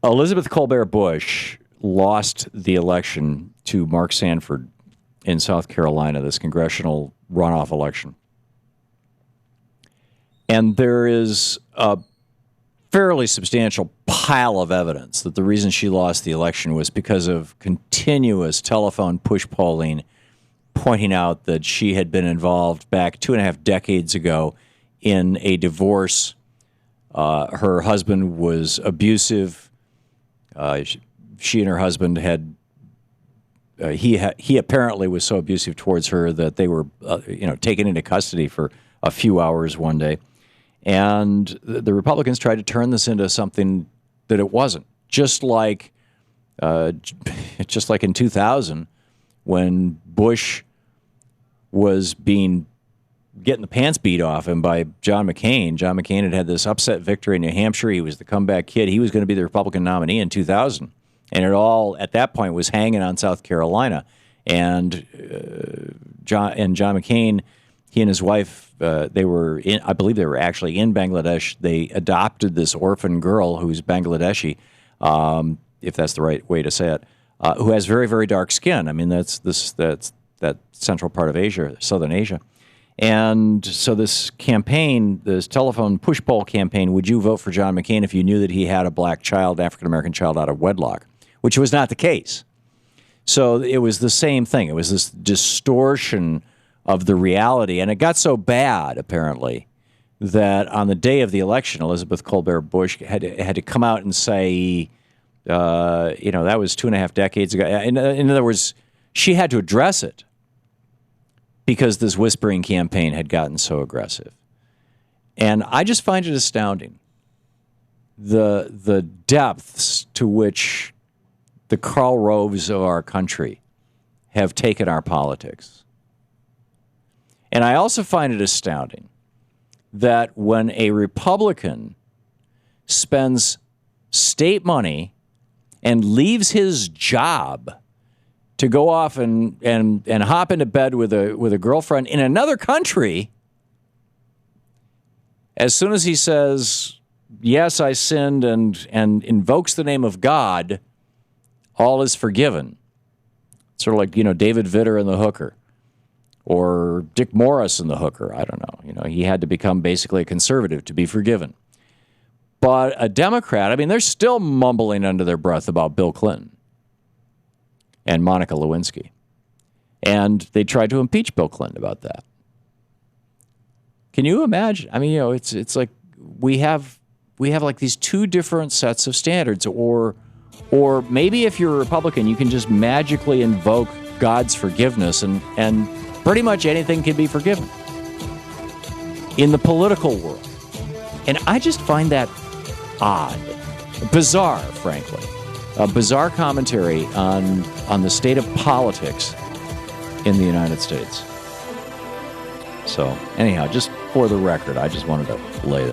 Elizabeth Colbert Busch lost the election to Mark Sanford in South Carolina, this congressional runoff election. And there is a fairly substantial pile of evidence that the reason she lost the election was because of continuous telephone push polling, pointing out that she had been involved back 2.5 decades ago in a divorce. Her husband was abusive. She and her husband had he apparently was so abusive towards her that they were taken into custody for a few hours one day. And the Republicans tried to turn this into something that it wasn't. Just like in 2000, when Bush was getting the pants beat off him by John McCain. John McCain had this upset victory in New Hampshire. He was the comeback kid. He was going to be the Republican nominee in 2000. And it all, at that point, was hanging on South Carolina. And John McCain, he and his wife, I believe they were actually in Bangladesh. They adopted this orphan girl who's Bangladeshi, if that's the right way to say it, who has very, very dark skin. I mean, that's that central part of Asia, Southern Asia. And so this campaign, this telephone push poll campaign, would you vote for John McCain if you knew that he had a black child, African-American child out of wedlock, which was not the case. So it was the same thing. It was this distortion of the reality. And it got so bad, apparently, that on the day of the election, Elizabeth Colbert Busch had to come out and say, that was 2.5 decades ago. In other words, she had to address it because this whispering campaign had gotten so aggressive. And I just find it astounding, the depths to which the Karl Roves of our country have taken our politics. And I also find it astounding that when a Republican spends state money and leaves his job to go off and hop into bed with a girlfriend in another country, as soon as he says, yes, I sinned, and invokes the name of God, all is forgiven. Sort of like, David Vitter and the hooker, or Dick Morris and the hooker. I don't know. He had to become basically a conservative to be forgiven. But a Democrat, they're still mumbling under their breath about Bill Clinton and Monica Lewinsky. And they tried to impeach Bill Clinton about that. Can you imagine? It's like we have like these two different sets of standards, or maybe if you're a Republican, you can just magically invoke God's forgiveness and pretty much anything can be forgiven in the political world. And I just find that odd, bizarre, frankly. A bizarre commentary on the state of politics in the United States. So anyhow, just for the record, I just wanted to lay that.